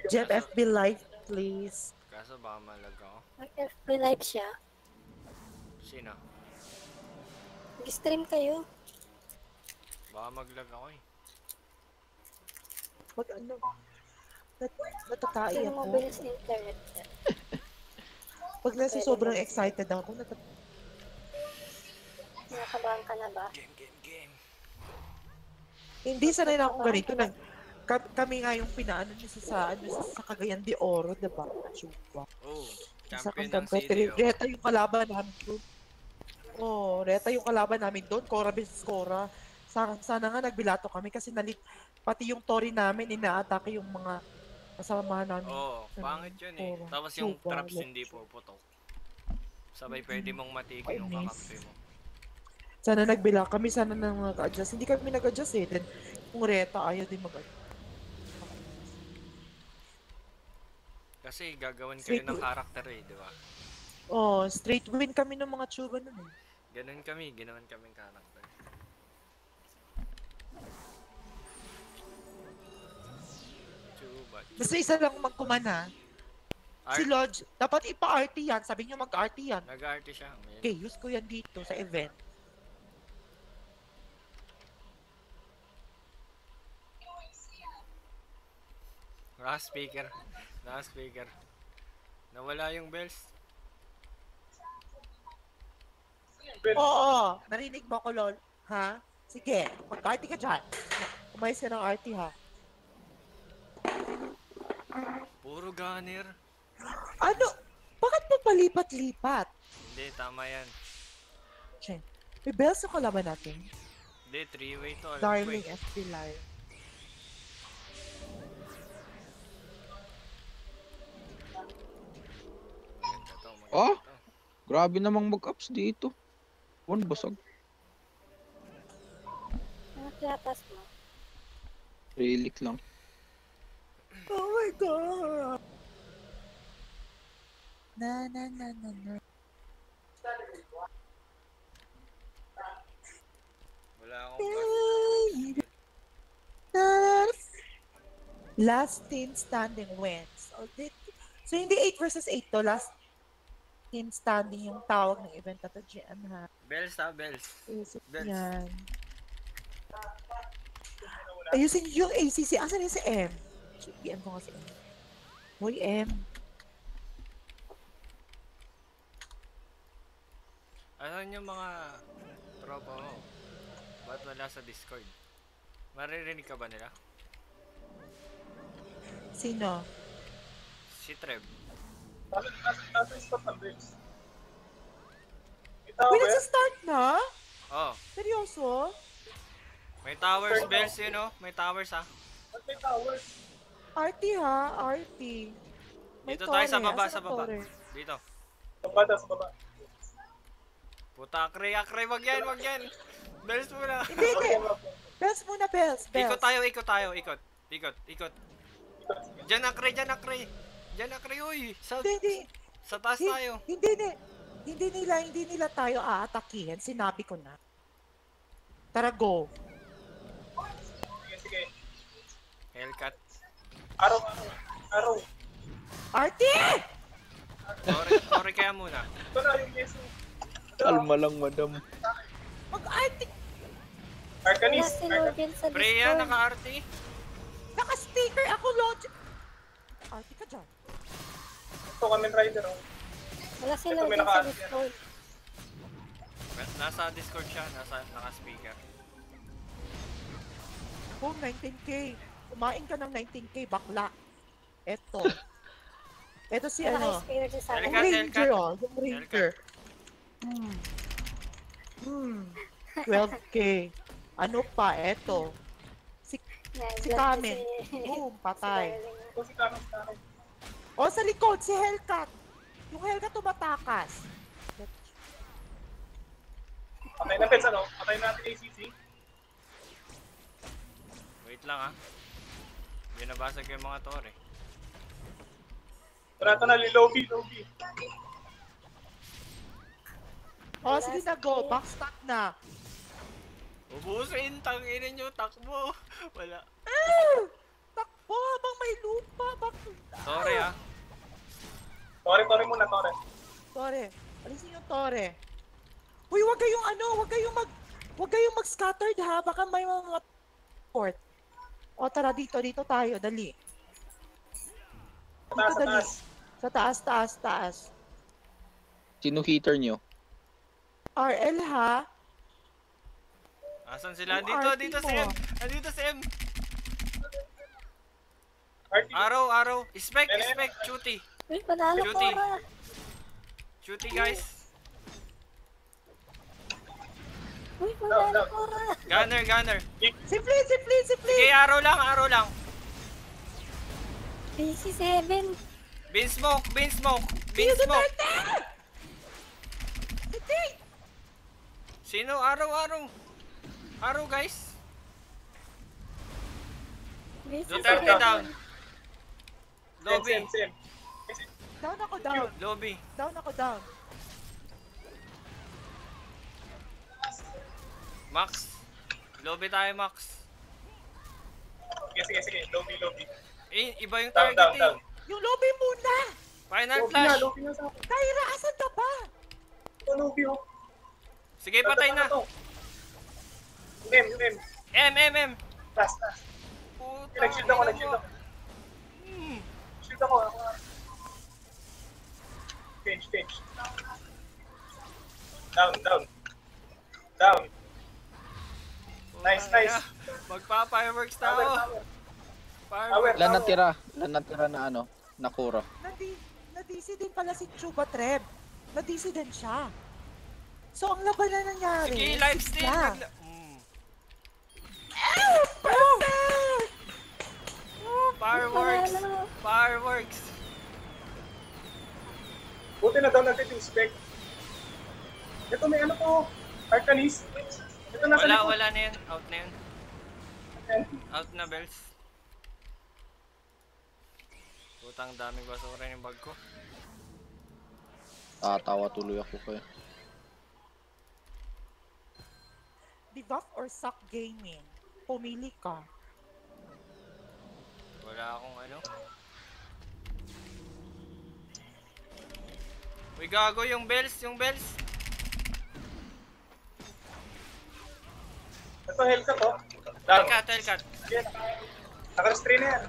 Jeff FB Live, please. Kaso baka malag ako. Mag-FB live siya. Sino? Mag-stream kayo. Baka maglag ako eh. Pag ano, natatai Pero ako. mabilis internet. Pag nasa sobrang excited ako, Nakakabahan ka na ba? Game. hindi sanay na akong ganito. Kami nga yung pinaano niya sa Cagayan de Oro, diba? Chupa. Oh, Sa champion ng Campo city. Reta yung kalaban namin doon. Oh, Reta yung kalaban namin doon. Cora vs Cora. Sana nga nagbilato kami kasi pati yung tori namin, inaatake yung mga kasamahan namin. Oo, pangit yun eh. Tapos yung traps hindi puputok. Sabay pwede mong matiki yung kakampi mo. Sana nagbila kami, sana nang nag-adjust. Hindi kami nag-adjust eh. Then, kung Reta ayaw din mag-adjust. Kasi gagawin kayo ng karakter eh, di ba? Oh, straight win kami ng mga tsuba nun eh. Ganun kami, ginawan kaming karakter. Tsuba. Basta isa lang magkumana. Si Lodge, dapat ipa-RT yan. Sabi niyo mag-RT yan. Nag-RT siya. Okay, use ko yan dito sa event. Naka-speaker. Nawala yung bells. Oo, narinig mo ko, Lol. Ha? Sige, mag-RT ka dyan. Umayos ka ng RT, ha? Puro gunner. Ano? Bakit mo palipat-lipat? Hindi, tama yan. Che, may bells yung kalaban natin. Hindi, 3-way to. Alam Darling ko eh. FB Live. Maganda to, maganda Oh? to. Grabe namang mag-ups dito. One basag. Ano klapas mo? Relic lang. Oh my God! Na. Wala akong Last team standing wins. So, hindi 8 versus 8 to. Last team standing yung tawag ng event na to, GM, ha? bells ha, bells. Isip Bells. yan. Ayusin yung ACC. Asan yung si M? PM ko nga si M. Hoy, M. Ano yung mga tropa mo? Ba't wala sa Discord? Maririnig ka ba nila? Sino? Si Trev. Uy, nasa-start na? Oh, Seryoso? may towers bells yun oh. May towers ha. RT ha? RT. May Dito tayo sa tore. baba, Asan sa ang baba. tore? Dito. Sa baba. Puta, akre, wag yan. Bells muna. Hindi. Bells muna, bells. Ikot tayo. Ikot. Diyan akre, uy. Hindi. Sa taas tayo. Hindi nila tayo aatakihin. Sinabi ko na. Tara, go. Sige. Hellcat. Araw. RT! Sorry kaya muna. Ito na yung yeso. Kalma lang, madam. Mag-RT! Arcanis. Wala si Logan sa Freya, Discord. naka-RT. Naka-sticker ako, Lodge. RT ka dyan. Ito Kamen Rider. Oh. Wala si Ito, may Logan sa naka-RT. Discord. Nasa Discord siya, naka-speaker. Oh, 19K. Kumain ka ng 19K, bakla. Eto si ano. Naka-experience siya sa akin. Yung Hellcat, ranger, Hellcat. oh. Yung ranger. 12K. Ano pa? Eto. Si Kamen. Boom, patay. Ito si Kamen. O, sa likod, si Hellcat. Yung Hellcat tumatakas. Patay na pets, ano? Patay natin ACC. Wait lang ha. Binabasag yung mga tore. Ito na, lobby. O, sige na, go. Backstop na. Ubusin, tanginin nyo, takbo. Wala. Takbo habang may lupa. Sorry ah. Tore muna, Tore. Tore. Alisin yung Tore. Uy, wag kayong wag kayong mag-scattered ha. Baka may mga port. O tara, dito tayo. Dali. Dito, Taas, dali. taas. Sa taas. Sino hitter nyo? RL ha. Asan sila? Yung Dito, RT dito si mo. M. Andito si M. RT. Araw. Spec. Cutie. Uy, panalo Cutie. Cora. Cutie guys. Uy, Down, panalo down. Cora. Gunner. Simple. Sige, araw lang. PC7. Bean smoke. Pio Duterte! Hindi! Sino? Araw. Araw guys. PC7. Duterte down. Lobby. Same. Down ako, down. Lobby. Down ako, down. Max. Lobby tayo, Max. Sige. Lobby. Iba yung Down. target eh. Yung lobby muna! Final Lobby flash. na sa akin. Kyra, asan ka ba? Ito, lobby, oh. Sige, patay na. M. Taas. Puta. Nag-shield ako. Shield ako. Change. Down. Nice. Magpa-fireworks na ako. Tower. Fireworks. Ilan natira na nakura. Na-DC din pala si Chuba Treb. Na-DC din siya. So, ang laban na nangyari. Sige, live six steal. lang. Perfect! Fireworks. Buti na daw natin yung spec. Ito may ano to. Arcanis. Ito nasa likod. Wala na yun. Out na yun. Out na, Bells. Putang daming basura yung bag ko. Tatawa tuloy ako kayo. Debuff or suck gaming? Pumili ka. Wala akong ano. Uy, gago yung bells. Ito Hellcat to. Down. Hellcat. Sige, naka-restrain na yan.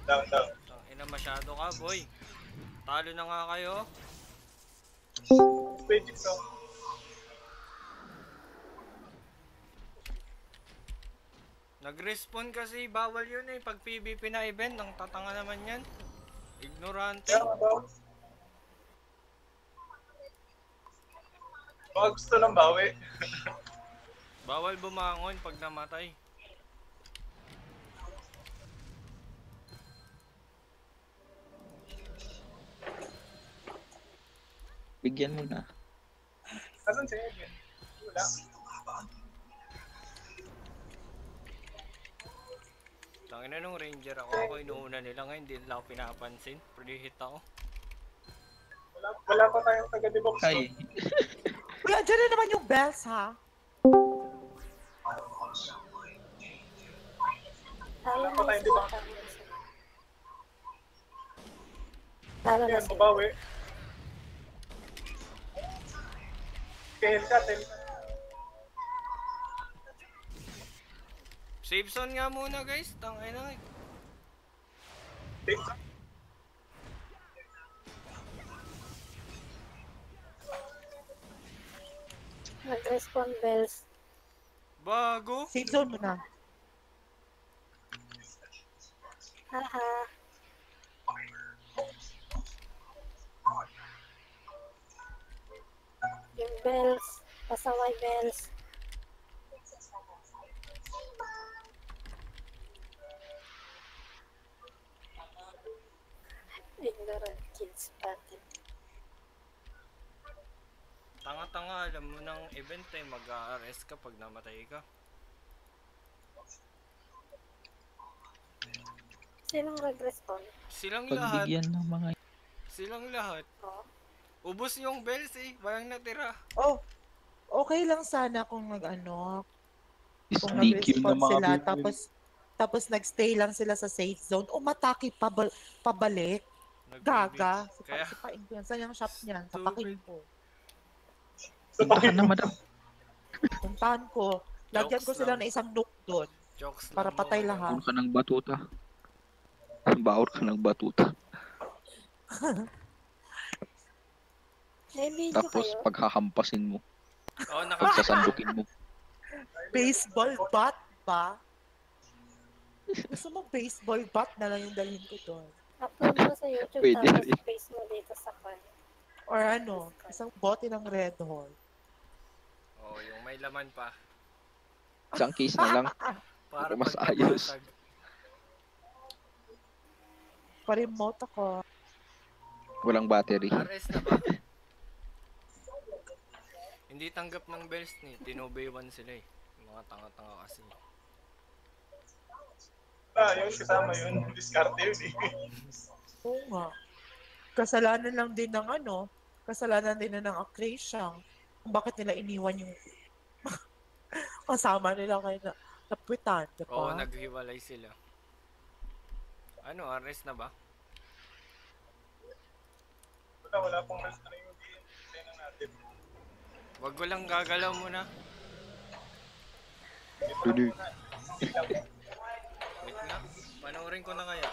Down. Ina masyado ka, boy. Talo na nga kayo. Page it, so. Nag-respawn kasi, bawal yun eh. Pag PvP na event, ang tatanga naman yan. Ignorante. Kaya nga daw. Baka gusto ng bawi. Bawal bumangon pag namatay. Bigyan mo na. Asan si Evan? Wala. Tangina nung ranger ako inuuna nila ngayon, hindi nila ako pinapansin. Pre-hit ako. Wala pa tayong taga-debox. Kay. Uy, andyan na naman yung bells, ha? Talo pa tayo, di ba? Talo na Yan, sila. babawi. Okay, Hellcat. Save zone nga muna guys, tangina. Nag-respawn bells. Bago. Safe zone mo na. Haha. Yung bells. Pasaway bells. Ignorant kids pati. Tanga-tanga, alam mo ng event eh, mag-a-arrest ka pag namatay ka. Sinong nag-respawn? Silang lahat. Pagbigyan ng mga Silang lahat. Oh. Ubus yung bells eh, walang natira. Oh, okay lang sana kung kung sneak yun ng nag-respond mga sila, bibig. tapos Tapos nagstay lang sila sa safe zone. Umatake pabalik. Gaga. Kaya, Sipain ko yan. Saan yung shop niyan? Sa Stupid. Pakingko. Puntahan na, madam. Puntahan ko. Lagyan ko Jokes sila lang. ng isang nuke doon. jokes Para lang patay mga lahat. Baor ka ng batuta. Baor ka ng batuta. May video Tapos kayo? paghahampasin mo, Oo, pagsasandukin mo. Baseball bat ba? Gusto mo baseball bat na lang yung dalhin ko doon? Upload mo sa YouTube Pwede tapos rin. paste mo dito sa kwan. Or ano, isang bote ng Red Horn. Oo, yung may laman pa. Isang case na lang. Para Mas pag ayos. nabasag. Pa-remote ako. Walang battery. RS na ba? Hindi tanggap ng bells ni. Tinobay 1 sila eh. Mga tanga-tanga kasi. Yun, kasama yun. Discarte yun eh. Oo nga. Kasalanan lang din ng ano, kasalanan din na ng Acacia. Kung bakit nila iniwan yung kasama nila kay Napuitan, di Oo, ba? naghiwalay sila. Ano, RS na ba? Wala pong rest na yung game na natin. Wag ko lang gagalaw muna. Tuloy. Wait nga. Panoorin ko na kaya.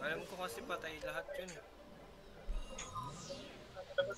Alam ko kasi patay lahat yun. Tapos,